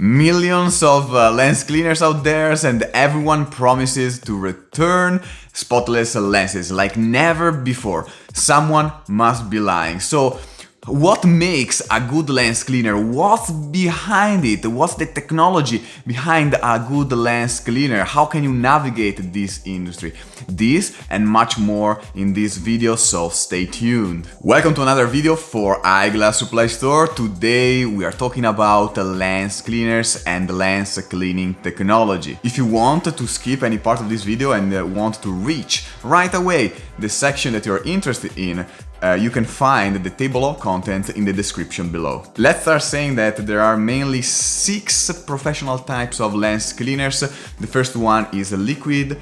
Millions of lens cleaners out there, and everyone promises to return spotless lenses like never before. Someone must be lying. So, what makes a good lens cleaner? What's behind it? What's the technology behind a good lens cleaner? How can you navigate this industry? This and much more in this video, so stay tuned. Welcome to another video for Eyeglass Supply Store. Today we are talking about lens cleaners and lens cleaning technology. If you want to skip any part of this video and want to reach right away the section that you're interested in, you can find the table of contents in the description below. Let's start saying that there are mainly 6 professional types of lens cleaners. The first one is liquid,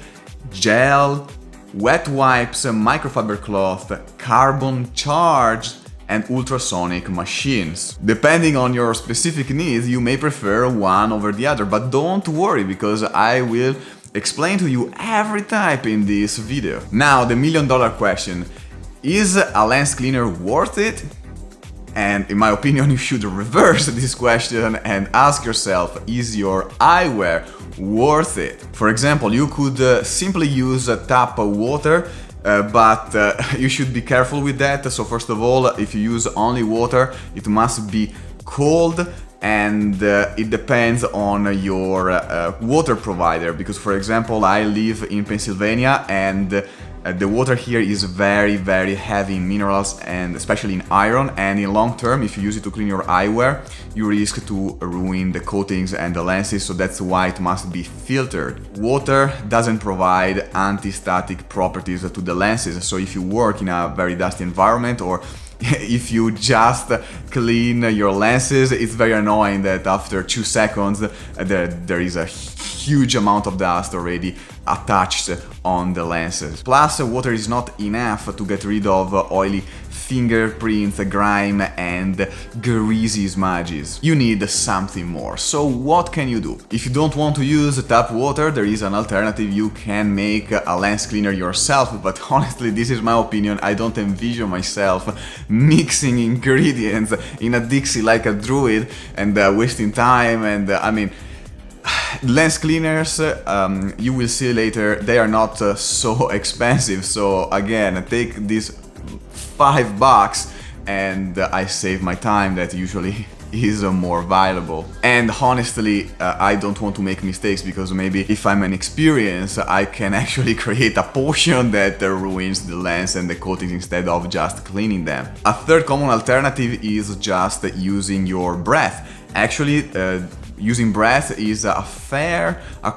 gel, wet wipes, microfiber cloth, carbon charged, and ultrasonic machines. Depending on your specific needs, you may prefer one over the other, but don't worry because I will explain to you every type in this video. Now, the million-dollar question. Is a lens cleaner worth it? And in my opinion, you should reverse this question and ask yourself, is your eyewear worth it? For example, you could simply use tap water, but you should be careful with that. So first of all, if you use only water, it must be cold, and it depends on your water provider, because for example, I live in Pennsylvania and the water here is very heavy in minerals and especially in iron, and in long term, if you use it to clean your eyewear, you risk to ruin the coatings and the lenses, so that's why it must be filtered. Water doesn't provide anti-static properties to the lenses, so if you work in a very dusty environment or if you just clean your lenses, it's very annoying that after 2 seconds there is a huge amount of dust already attached on the lenses. Plus, water is not enough to get rid of oily fingerprints, grime, and greasy smudges. You need something more. So what can you do? If you don't want to use tap water, there is an alternative. You can make a lens cleaner yourself, but honestly, this is my opinion. I don't envision myself mixing ingredients in a Dixie like a druid and wasting time, and I mean, lens cleaners, you will see later, they are not so expensive. So again, take these $5 and I save my time that usually is more valuable. And honestly, I don't want to make mistakes, because maybe if I'm inexperienced, I can actually create a potion that ruins the lens and the coatings instead of just cleaning them. A third common alternative is just using your breath. Actually, using breath is a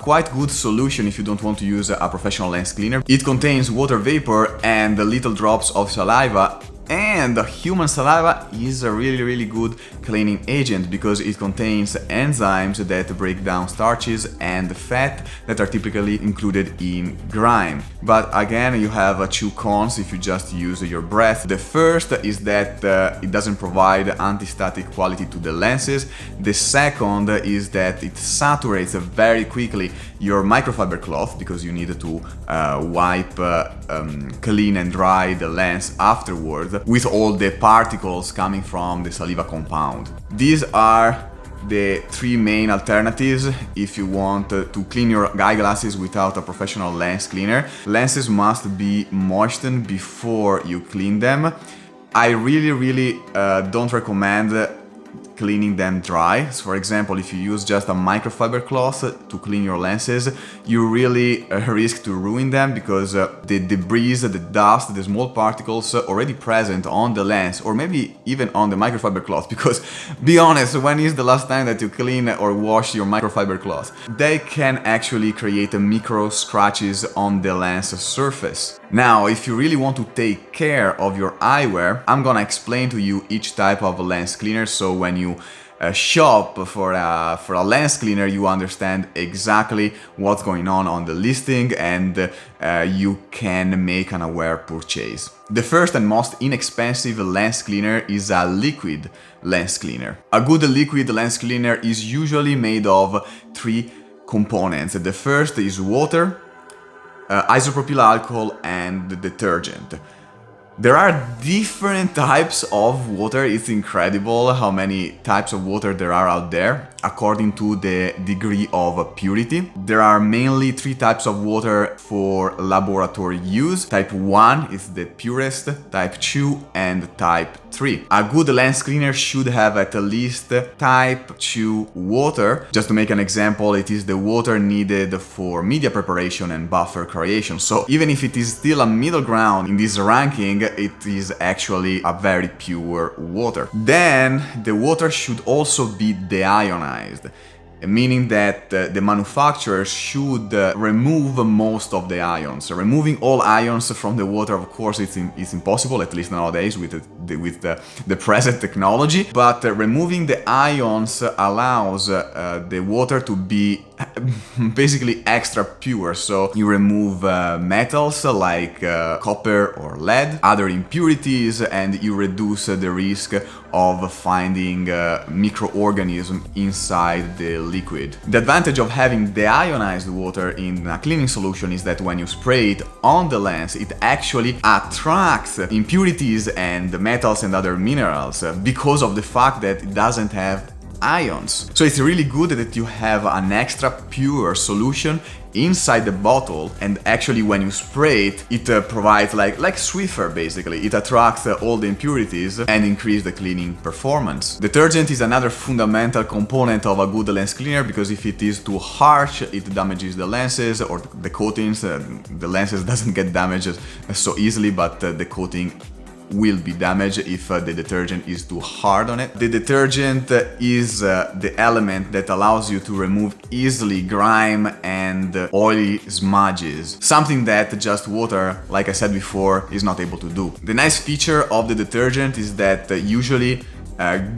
quite good solution if you don't want to use a professional lens cleaner. It contains water vapor and little drops of saliva, and human saliva is a really good cleaning agent because it contains enzymes that break down starches and fat that are typically included in grime. But again, you have 2 cons if you just use your breath. The first is that it doesn't provide anti-static quality to the lenses. The second is that it saturates very quickly your microfiber cloth, because you need to wipe, clean and dry the lens afterwards with all the particles coming from the saliva compound. These are the 3 main alternatives if you want to clean your eyeglasses without a professional lens cleaner. Lenses must be moistened before you clean them. I really don't recommend cleaning them dry. So for example, if you use just a microfiber cloth to clean your lenses, you really risk to ruin them, because the debris, the dust, the small particles already present on the lens, or maybe even on the microfiber cloth, because be honest, when is the last time that you clean or wash your microfiber cloth? They can actually create micro scratches on the lens surface. Now, if you really want to take care of your eyewear, I'm gonna explain to you each type of lens cleaner, so when you shop for a lens cleaner, you understand exactly what's going on the listing, and you can make an aware purchase. The first and most inexpensive lens cleaner is a liquid lens cleaner. A good liquid lens cleaner is usually made of 3 components. The first is water, isopropyl alcohol, and detergent. There are different types of water. It's incredible how many types of water there are out there. according to the degree of purity. There are mainly 3 types of water for laboratory use. Type 1 is the purest, type 2 and type 3. A good lens cleaner should have at least type 2 water. Just to make an example, it is the water needed for media preparation and buffer creation. So even if it is still a middle ground in this ranking, it is actually a very pure water. Then the water should also be deionized, meaning that the manufacturer should remove most of the ions. Removing all ions from the water, of course, it's impossible, at least nowadays with the present technology. But removing the ions allows the water to be basically extra pure. So you remove metals like copper or lead, other impurities, and you reduce the risk of finding microorganisms inside the liquid. The advantage of having deionized water in a cleaning solution is that when you spray it on the lens, it actually attracts impurities and metals and other minerals because of the fact that it doesn't have ions. So it's really good that you have an extra pure solution inside the bottle, and actually when you spray it, it provides like Swiffer basically. It attracts all the impurities and increases the cleaning performance. Detergent is another fundamental component of a good lens cleaner, because if it is too harsh, it damages the lenses or the coatings. The lenses doesn't get damaged so easily, but the coating will be damaged if the detergent is too hard on it. The detergent is the element that allows you to remove easily grime and oily smudges, something that just water, like I said before, is not able to do. The nice feature of the detergent is that usually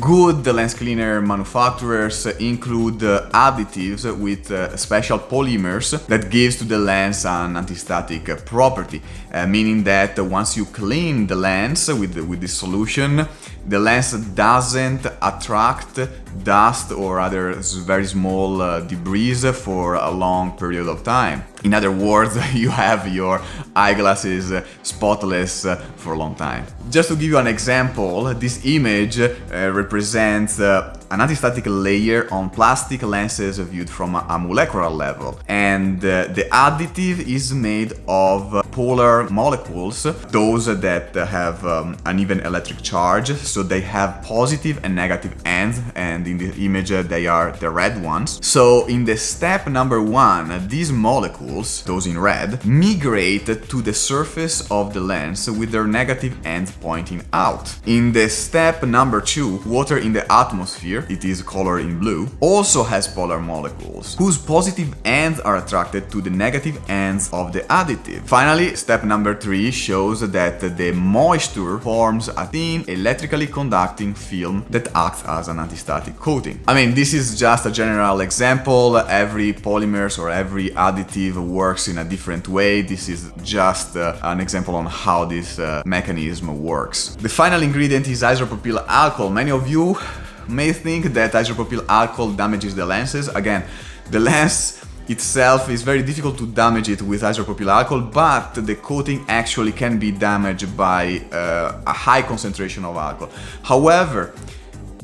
good lens cleaner manufacturers include additives with special polymers that gives to the lens an anti-static property, meaning that once you clean the lens with this solution, the lens doesn't attract dust or other very small debris for a long period of time. In other words, you have your eyeglasses spotless for a long time. Just to give you an example, this image represents an anti-static layer on plastic lenses viewed from a molecular level, and the additive is made of polar molecules, those that have an even electric charge, so they have positive and negative ends, and in the image they are the red ones. So in the step number 1, these molecules, those in red, migrate to the surface of the lens with their negative ends pointing out. In the step number 2, water in the atmosphere, it is colored in blue, also has polar molecules, whose positive ends are attracted to the negative ends of the additive. Finally, step number 3 shows that the moisture forms a thin electrically conducting film that acts as an anti-static coating. I mean, this is just a general example. Every polymers or every additive works in a different way. This is just an example on how this mechanism works. The final ingredient is isopropyl alcohol. Many of you may think that isopropyl alcohol damages the lenses. Again, the lens itself is very difficult to damage it with isopropyl alcohol, but the coating actually can be damaged by a high concentration of alcohol. However,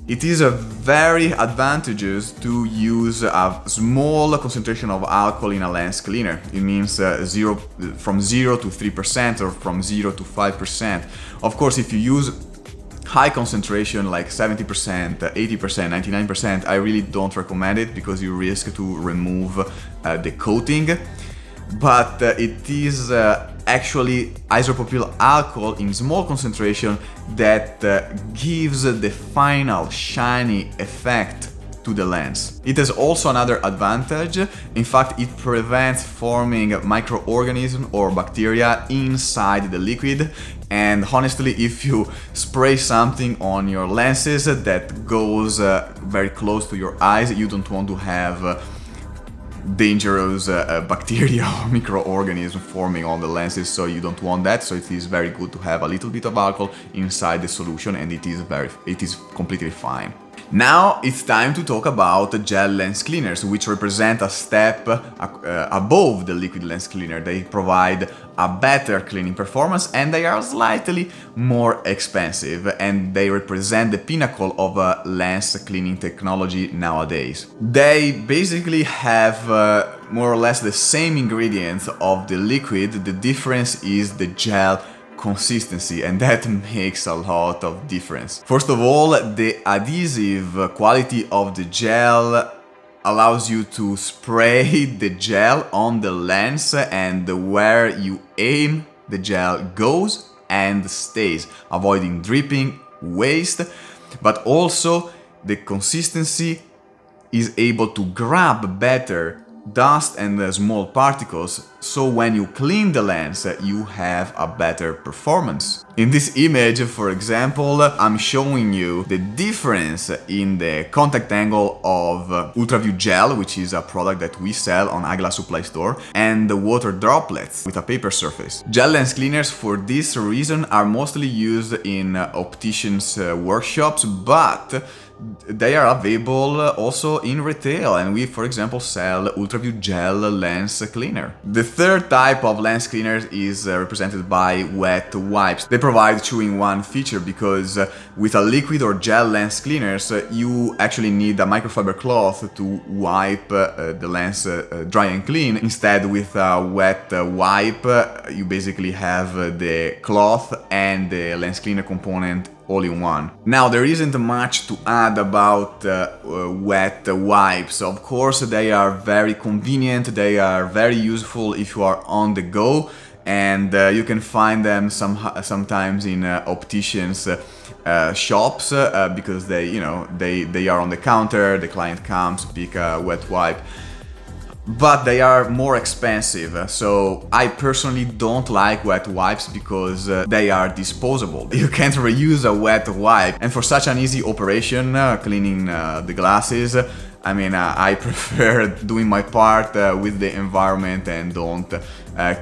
it is very advantageous to use a small concentration of alcohol in a lens cleaner. It means from 0 to 3% or from 0 to 5%. Of course, if you use high concentration like 70%, 80%, 99%, I really don't recommend it because you risk to remove the coating. But it is actually isopropyl alcohol in small concentration that gives the final shiny effect to the lens. It has also another advantage. In fact, it prevents forming microorganisms or bacteria inside the liquid. And honestly, if you spray something on your lenses that goes very close to your eyes, you don't want to have dangerous bacteria or microorganisms forming on the lenses, so you don't want that. So it is very good to have a little bit of alcohol inside the solution, and it is completely fine. Now it's time to talk about gel lens cleaners, which represent a step above the liquid lens cleaner. They provide a better cleaning performance and they are slightly more expensive, and they represent the pinnacle of lens cleaning technology nowadays. They basically have more or less the same ingredients of the liquid. The difference is the gel consistency, and that makes a lot of difference. First of all, the adhesive quality of the gel allows you to spray the gel on the lens, and where you aim, the gel goes and stays, avoiding dripping, waste, but also the consistency is able to grab better dust and small particles, so when you clean the lens, you have a better performance. In this image, for example, I'm showing you the difference in the contact angle of UltraView Gel, which is a product that we sell on Eyeglass Supply Store, and the water droplets with a paper surface. Gel lens cleaners, for this reason, are mostly used in opticians' workshops, but they are available also in retail, and we, for example, sell UltraView Gel Lens Cleaner. The third type of lens cleaner is represented by wet wipes. They provide 2-in-1 feature because with a liquid or gel lens cleaners, you actually need a microfiber cloth to wipe the lens dry and clean. Instead, with a wet wipe, you basically have the cloth and the lens cleaner component all in one. Now, there isn't much to add about wet wipes. Of course, they are very convenient, they are very useful if you are on the go, and you can find them sometimes in opticians shops because they are on the counter, the client comes, pick a wet wipe. But they are more expensive, so I personally don't like wet wipes because they are disposable. You can't reuse a wet wipe, and for such an easy operation, cleaning the glasses, I mean, I prefer doing my part with the environment and don't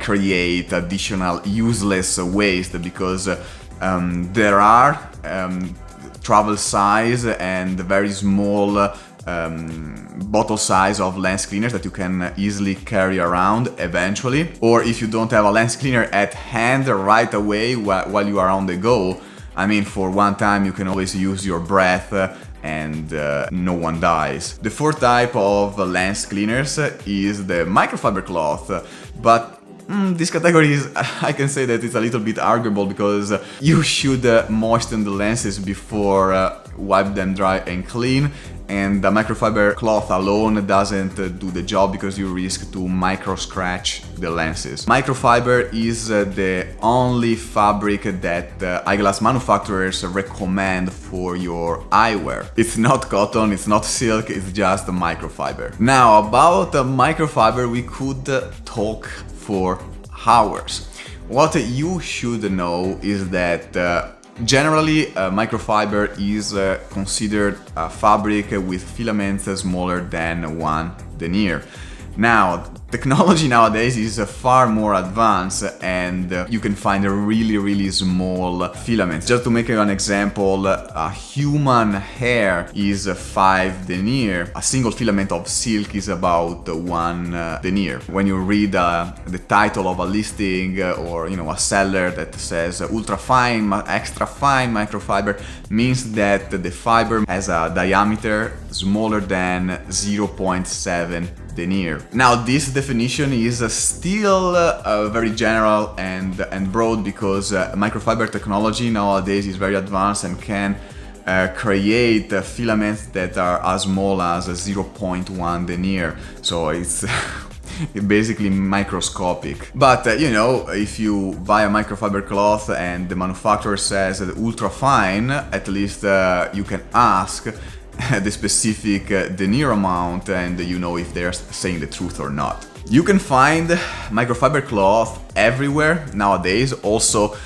create additional useless waste, because there are travel size and very small bottle size of lens cleaners that you can easily carry around eventually, or if you don't have a lens cleaner at hand right away while you are on the go, I mean, for one time you can always use your breath and no one dies. The fourth type of lens cleaners is the microfiber cloth, but this category is, I can say that it's a little bit arguable, because you should moisten the lenses before wipe them dry and clean, and the microfiber cloth alone doesn't do the job because you risk to micro scratch the lenses. Microfiber is the only fabric that eyeglass manufacturers recommend for your eyewear. It's not cotton, it's not silk, it's just a microfiber. Now, about microfiber we could talk for hours. What you should know is that generally, microfiber is considered a fabric with filaments smaller than 1 denier. Now, technology nowadays is far more advanced, and you can find really small filaments. Just to make an example, a human hair is 5 denier. A single filament of silk is about 1 denier. When you read the title of a listing or a seller that says ultra fine, extra fine microfiber, means that the fiber has a diameter smaller than 0.7 denier. Now, this definition is still very general and broad, because microfiber technology nowadays is very advanced and can create filaments that are as small as 0.1 denier. So it's basically microscopic. But if you buy a microfiber cloth and the manufacturer says ultra fine, at least you can ask the specific denier amount, and if they're saying the truth or not. You can find microfiber cloth everywhere nowadays. Also,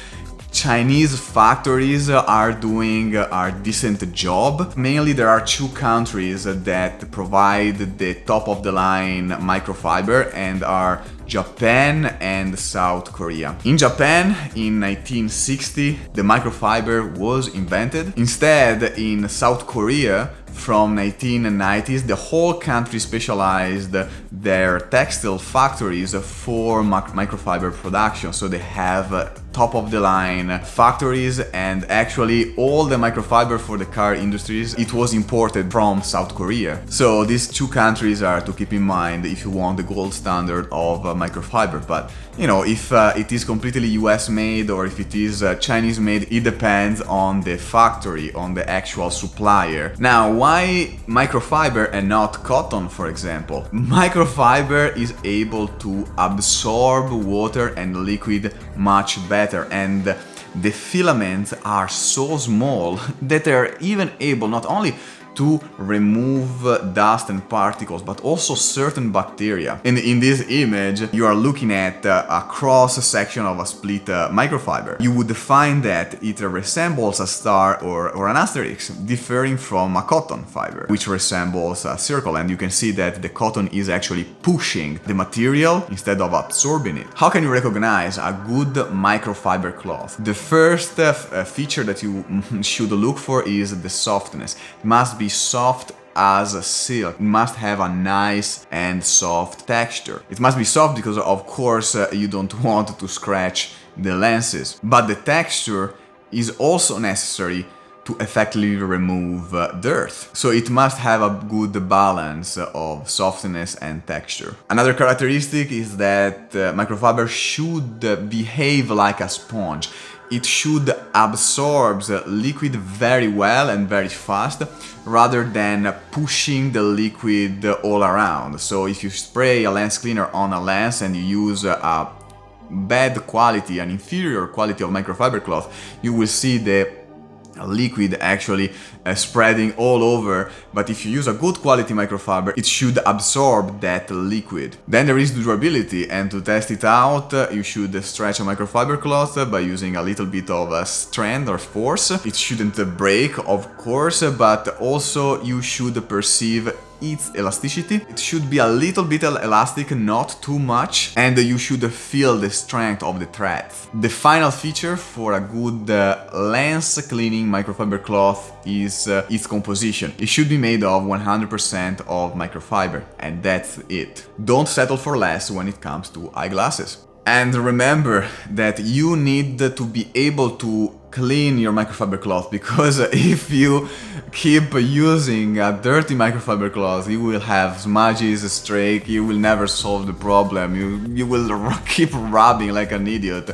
Chinese factories are doing a decent job. Mainly there are 2 countries that provide the top of the line microfiber, and are Japan and South Korea. In Japan, in 1960, the microfiber was invented. Instead, in South Korea, from 1990s, the whole country specialized their textile factories for microfiber production. So they have top of the line factories, and actually all the microfiber for the car industries, it was imported from South Korea. So these two countries are to keep in mind if you want the gold standard of microfiber. But you know, if it is completely US made or if it is Chinese made, it depends on the factory, on the actual supplier. Now, why microfiber and not cotton, for example? Microfiber is able to absorb water and liquid much better, and the filaments are so small that they're even able not only to remove dust and particles, but also certain bacteria. And in this image, you are looking at a cross section of a split microfiber. You would find that it resembles a star or an asterisk, differing from a cotton fiber, which resembles a circle. And you can see that the cotton is actually pushing the material instead of absorbing it. How can you recognize a good microfiber cloth? The first feature that you should look for is the softness. It must be soft as a silk. It must have a nice and soft texture. It must be soft because of course you don't want to scratch the lenses, but the texture is also necessary to effectively remove dirt. So it must have a good balance of softness and texture. Another characteristic is that microfiber should behave like a sponge. It should absorb liquid very well and very fast, rather than pushing the liquid all around. So if you spray a lens cleaner on a lens and you use a bad quality, an inferior quality of microfiber cloth, you will see the liquid actually spreading all over. But if you use a good quality microfiber, it should absorb that liquid. Then there is durability, and to test it out, you should stretch a microfiber cloth by using a little bit of strength or force. It shouldn't break, of course, but also you should perceive its elasticity. It should be a little bit elastic, not too much, and you should feel the strength of the threads. The final feature for a good lens cleaning microfiber cloth is its composition. It should be made of 100% of microfiber, and that's it. Don't settle for less when it comes to eyeglasses. And remember that you need to be able to clean your microfiber cloth, because if you keep using a dirty microfiber cloth, you will have smudges, streak, you will never solve the problem, you will keep rubbing like an idiot,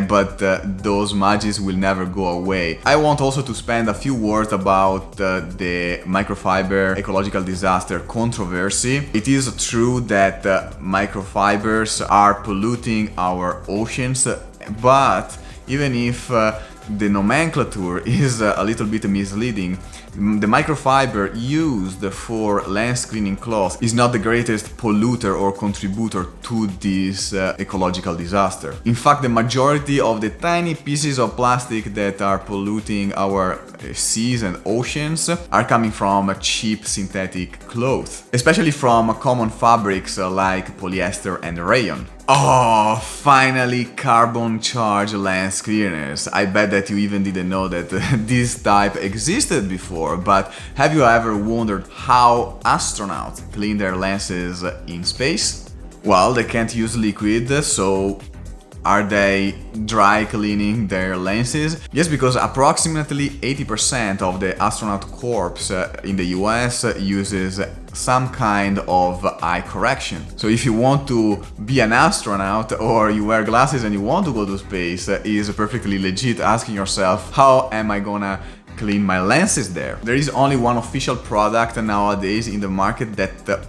but those smudges will never go away. I want also to spend a few words about the microfiber ecological disaster controversy. It is true that microfibers are polluting our oceans, but even if the nomenclature is a little bit misleading, the microfiber used for lens cleaning cloth is not the greatest polluter or contributor to this ecological disaster. In fact, the majority of the tiny pieces of plastic that are polluting our seas and oceans are coming from cheap synthetic clothes, especially from common fabrics like polyester and rayon. Oh, finally carbon charge lens cleaners. I bet that you even didn't know that this type existed before, but have you ever wondered how astronauts clean their lenses in space? Well, they can't use liquid, so are they dry cleaning their lenses? Yes, because approximately 80% of the astronaut corps in the US uses some kind of eye correction. So if you want to be an astronaut or you wear glasses and you want to go to space, is perfectly legit asking yourself, how am I gonna clean my lenses there? There is only one official product nowadays in the market that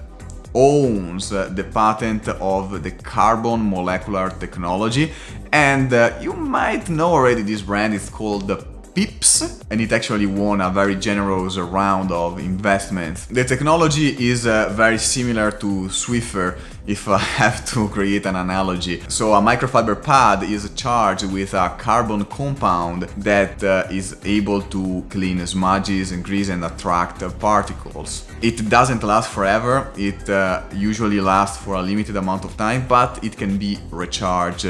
owns the patent of the carbon molecular technology, and you might know already this brand. It's called Pips, and it actually won a very generous round of investments. The technology is very similar to Swiffer, if I have to create an analogy. So a microfiber pad is charged with a carbon compound that is able to clean smudges and grease and attract particles. It doesn't last forever, it usually lasts for a limited amount of time, but it can be recharged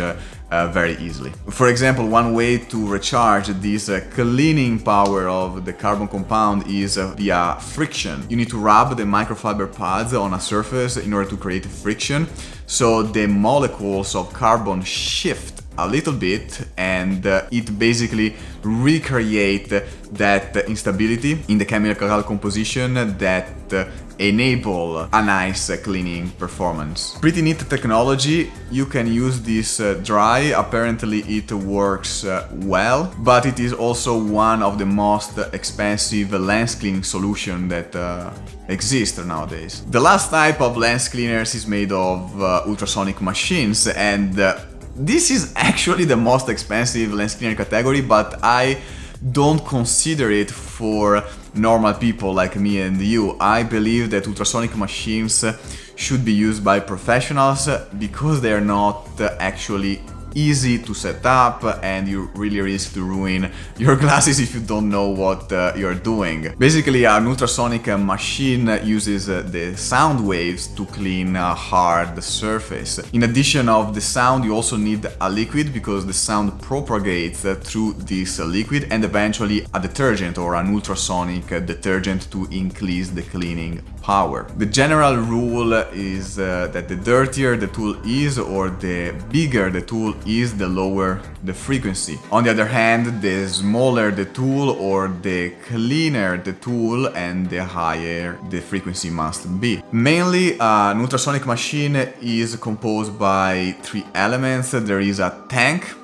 very easily. For example, one way to recharge this cleaning power of the carbon compound is via friction. You need to rub the microfiber pads on a surface in order to create friction, so the molecules of carbon shift a little bit, and it basically recreate that instability in the chemical composition that enable a nice cleaning performance. Pretty neat technology. You can use this dry. Apparently it works well, but it is also one of the most expensive lens cleaning solution that exist nowadays. The last type of lens cleaners is made of ultrasonic machines, and this is actually the most expensive lens cleaner category, but I don't consider it for normal people like me and you. I believe that ultrasonic machines should be used by professionals because they're not actually easy to set up, and you really risk to ruin your glasses if you don't know what you're doing. Basically, an ultrasonic machine uses the sound waves to clean a hard surface. In addition of the sound, you also need a liquid because the sound propagates through this liquid, and eventually a detergent or an ultrasonic detergent to increase the cleaning power. The general rule is that the dirtier the tool is, or the bigger the tool is, the lower the frequency. On the other hand, the smaller the tool or the cleaner the tool, and the higher the frequency must be. Mainly, an ultrasonic machine is composed by three elements. There is a tank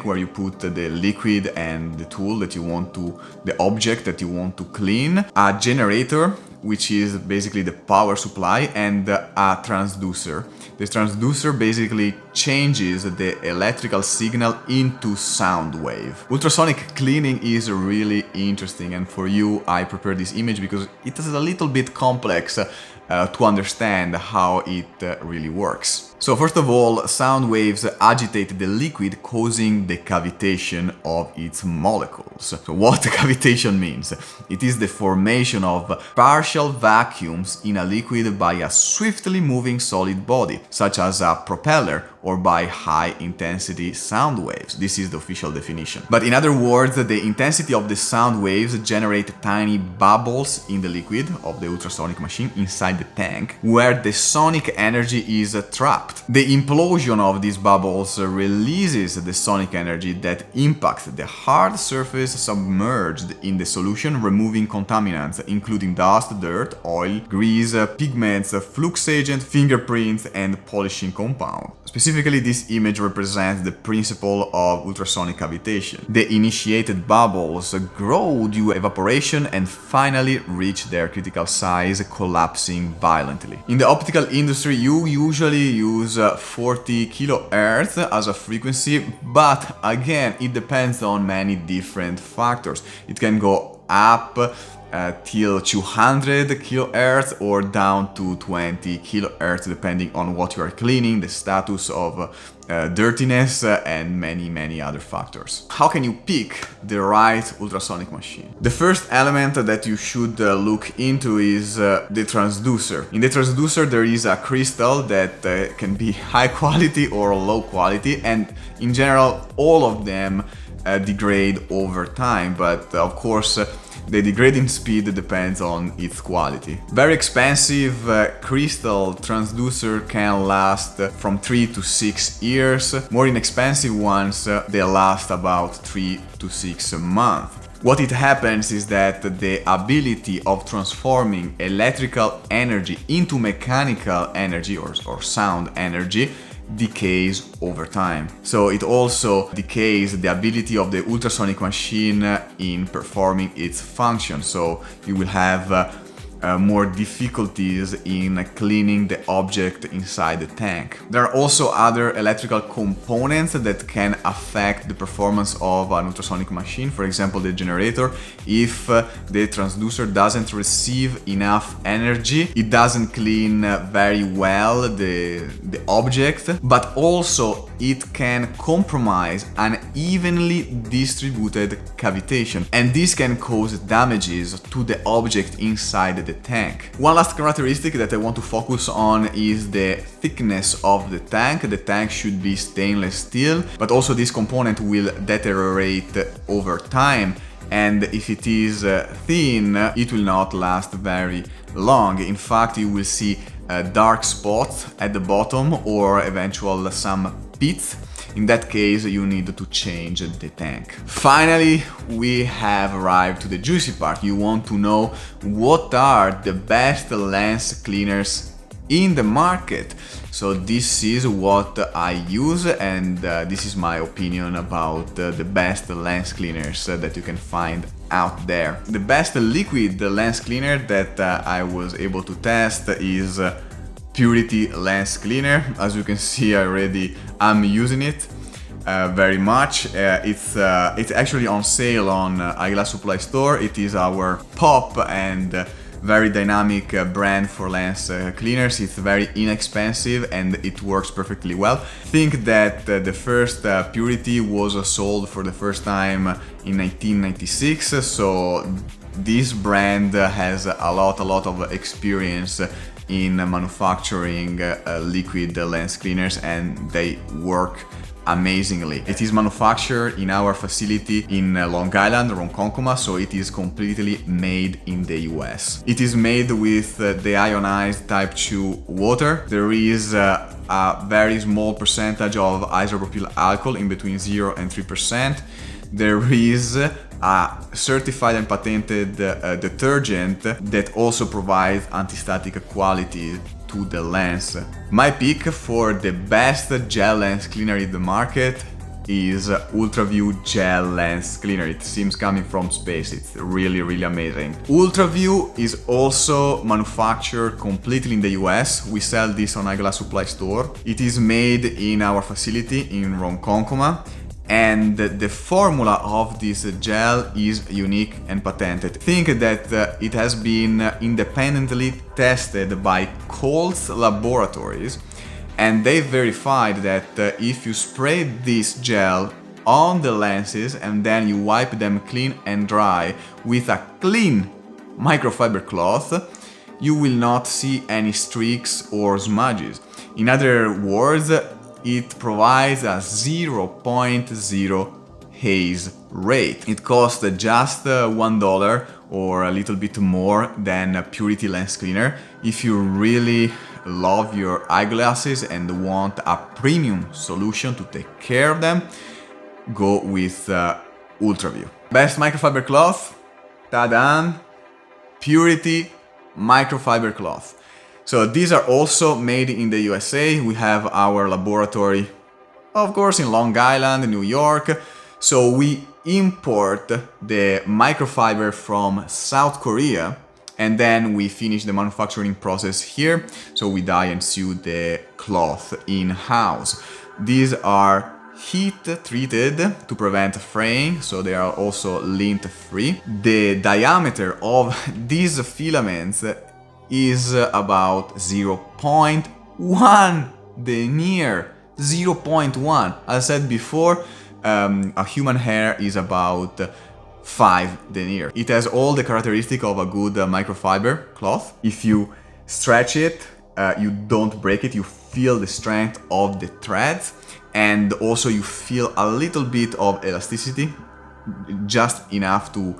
where you put the liquid and the tool that you want to, the object that you want to clean, a generator, which is basically the power supply, and a transducer. The transducer basically changes the electrical signal into sound wave. Ultrasonic cleaning is really interesting, and for you I prepared this image because it is a little bit complex to understand how it really works. So first of all, sound waves agitate the liquid, causing the cavitation of its molecules. So what cavitation means? It is the formation of partial vacuums in a liquid by a swiftly moving solid body, such as a propeller, or by high-intensity sound waves. This is the official definition. But in other words, the intensity of the sound waves generate tiny bubbles in the liquid of the ultrasonic machine inside the tank, where the sonic energy is trapped. The implosion of these bubbles releases the sonic energy that impacts the hard surface submerged in the solution, removing contaminants, including dust, dirt, oil, grease, pigments, flux agent, fingerprints, and polishing compound. Specifically, this image represents the principle of ultrasonic cavitation. The initiated bubbles grow due to evaporation and finally reach their critical size, collapsing violently. In the optical industry, you usually use 40 kHz as a frequency, but again, it depends on many different factors. It can go up till 200 kHz or down to 20 kHz, depending on what you are cleaning, the status of dirtiness, and many other factors. How can you pick the right ultrasonic machine? The first element that you should look into is the transducer. In the transducer there is a crystal that can be high quality or low quality, and in general all of them degrade over time, but of course the degrading speed depends on its quality. Very expensive crystal transducer can last from 3 to 6 years. More inexpensive ones, they last about 3 to 6 months. What it happens is that the ability of transforming electrical energy into mechanical energy or sound energy decays over time. So it also decays the ability of the ultrasonic machine in performing its function. So you will have more difficulties in cleaning the object inside the tank. There are also other electrical components that can affect the performance of an ultrasonic machine. For example, the generator. If the transducer doesn't receive enough energy, it doesn't clean very well the object. But also it can compromise unevenly distributed cavitation, and this can cause damages to the object inside the tank. One last characteristic that I want to focus on is the thickness of the tank. The tank should be stainless steel, but also this component will deteriorate over time, and if it is thin, it will not last very long. In fact, you will see dark spots at the bottom or eventually some pits. In that case, you need to change the tank. Finally, we have arrived to the juicy part. You want to know what are the best lens cleaners in the market. So this is what I use, and this is my opinion about the best lens cleaners that you can find out there. The best liquid lens cleaner that I was able to test is Purity Lens Cleaner. As you can see already, I'm using it very much. It's actually on sale on Eyeglass Supply Store. It is our pop and very dynamic brand for lens cleaners. It's very inexpensive and it works perfectly well. Think that the first Purity was sold for the first time in 1996, so this brand has a lot of experience in manufacturing liquid lens cleaners, and they work amazingly. It is manufactured in our facility in Long Island, Ronkonkoma, so it is completely made in the US. It is made with the ionized type 2 water. There is a very small percentage of isopropyl alcohol in between 0 and 3%. There is a certified and patented detergent that also provides anti-static quality to the lens. My pick for the best gel lens cleaner in the market is Ultraview Gel Lens Cleaner. It seems coming from space. It's really amazing. Ultraview is also manufactured completely in the US. We sell this on Eyeglass Supply Store. It is made in our facility in Ronkonkoma, and the formula of this gel is unique and patented. Think that it has been independently tested by Colts Laboratories, and they verified that if you spray this gel on the lenses and then you wipe them clean and dry with a clean microfiber cloth, you will not see any streaks or smudges. In other words, it provides a 0.0 haze rate. It costs just $1 or a little bit more than a Purity Lens Cleaner. If you really love your eyeglasses and want a premium solution to take care of them, go with Ultraview. Best microfiber cloth? Ta-da! Purity microfiber cloth. So these are also made in the USA. We have our laboratory, of course, in Long Island, New York. So we import the microfiber from South Korea, and then we finish the manufacturing process here. So we dye and sew the cloth in-house. These are heat treated to prevent fraying, so they are also lint free. The diameter of these filaments is about 0.1 denier. 0.1. As I said before, a human hair is about 5 denier. It has all the characteristics of a good microfiber cloth. If you stretch it, you don't break it, you feel the strength of the threads, and also you feel a little bit of elasticity, just enough to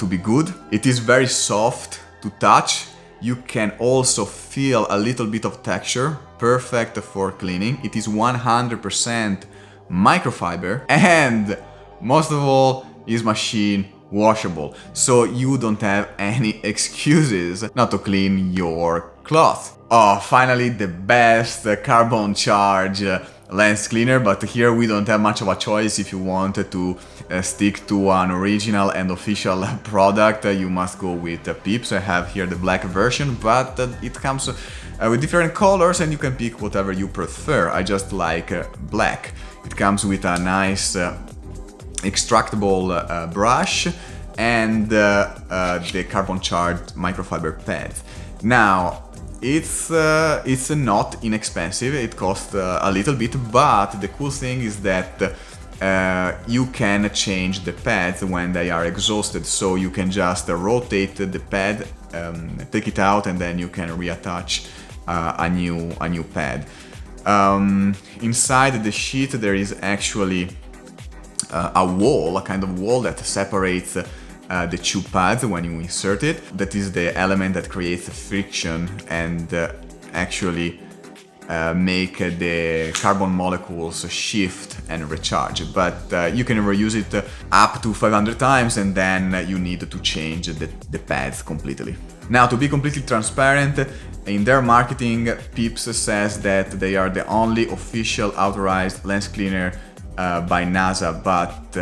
be good. It is very soft to touch. You can also feel a little bit of texture, perfect for cleaning. It is 100% microfiber, and most of all, is machine washable, so you don't have any excuses not to clean your cloth. Oh, finally the best carbon charge lens cleaner, but here we don't have much of a choice. If you wanted to stick to an original and official product, you must go with Peeps. I have here the black version, but it comes with different colors and you can pick whatever you prefer. I just like black. It comes with a nice extractable brush and the carbon charged microfiber pads. Now, it's not inexpensive. It costs a little bit, but the cool thing is that you can change the pads when they are exhausted. So you can just rotate the pad, take it out, and then you can reattach a new pad. Inside the sheet there is actually a kind of wall that separates the two pads when you insert it. That is the element that creates friction and actually make the carbon molecules shift and recharge. But you can reuse it up to 500 times, and then you need to change the pads completely. Now, to be completely transparent, in their marketing, Pips says that they are the only official authorized lens cleaner by NASA, but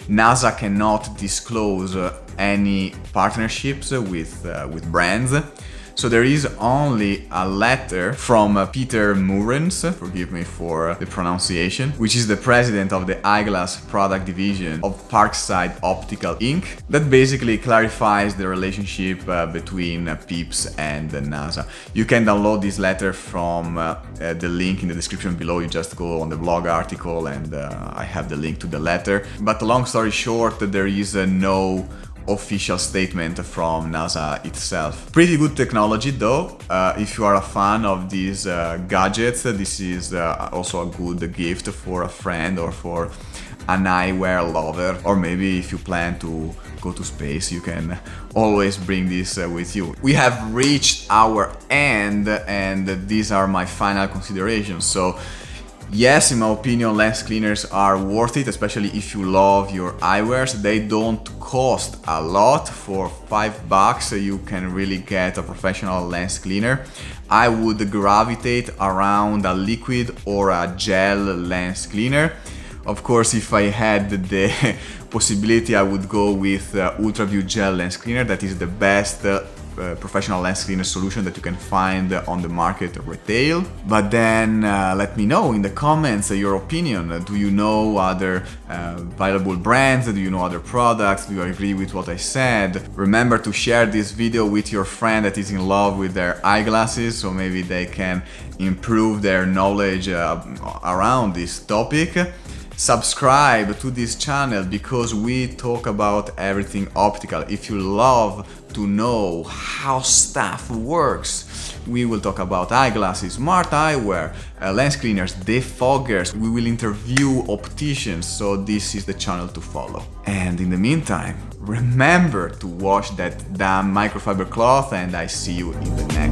NASA cannot disclose any partnerships with brands. So there is only a letter from Peter Murrens, forgive me for the pronunciation, which is the president of the eyeglass product division of Parkside Optical Inc., that basically clarifies the relationship between Pips and NASA. You can download this letter from the link in the description below. You just go on the blog article and I have the link to the letter. But long story short, there is no official statement from NASA itself. Pretty good technology though. If you are a fan of these gadgets, this is also a good gift for a friend or for an eyewear lover, or maybe if you plan to go to space, you can always bring this with you. We have reached our end, and these are my final considerations. So yes, in my opinion, lens cleaners are worth it, especially if you love your eyewears. They don't cost a lot. For $5 you can really get a professional lens cleaner. I would gravitate around a liquid or a gel lens cleaner. Of course, if I had the possibility, I would go with UltraView Gel Lens Cleaner. That is the best professional lens cleaner solution that you can find on the market retail. But then let me know in the comments your opinion. Do you know other valuable brands? Do you know other products? Do you agree with what I said? Remember to share this video with your friend that is in love with their eyeglasses, so maybe they can improve their knowledge around this topic. Subscribe to this channel because we talk about everything optical. If you love to know how stuff works, we will talk about eyeglasses, smart eyewear, lens cleaners, defoggers. We will interview opticians, so this is the channel to follow. And in the meantime, remember to wash that damn microfiber cloth, and I see you in the next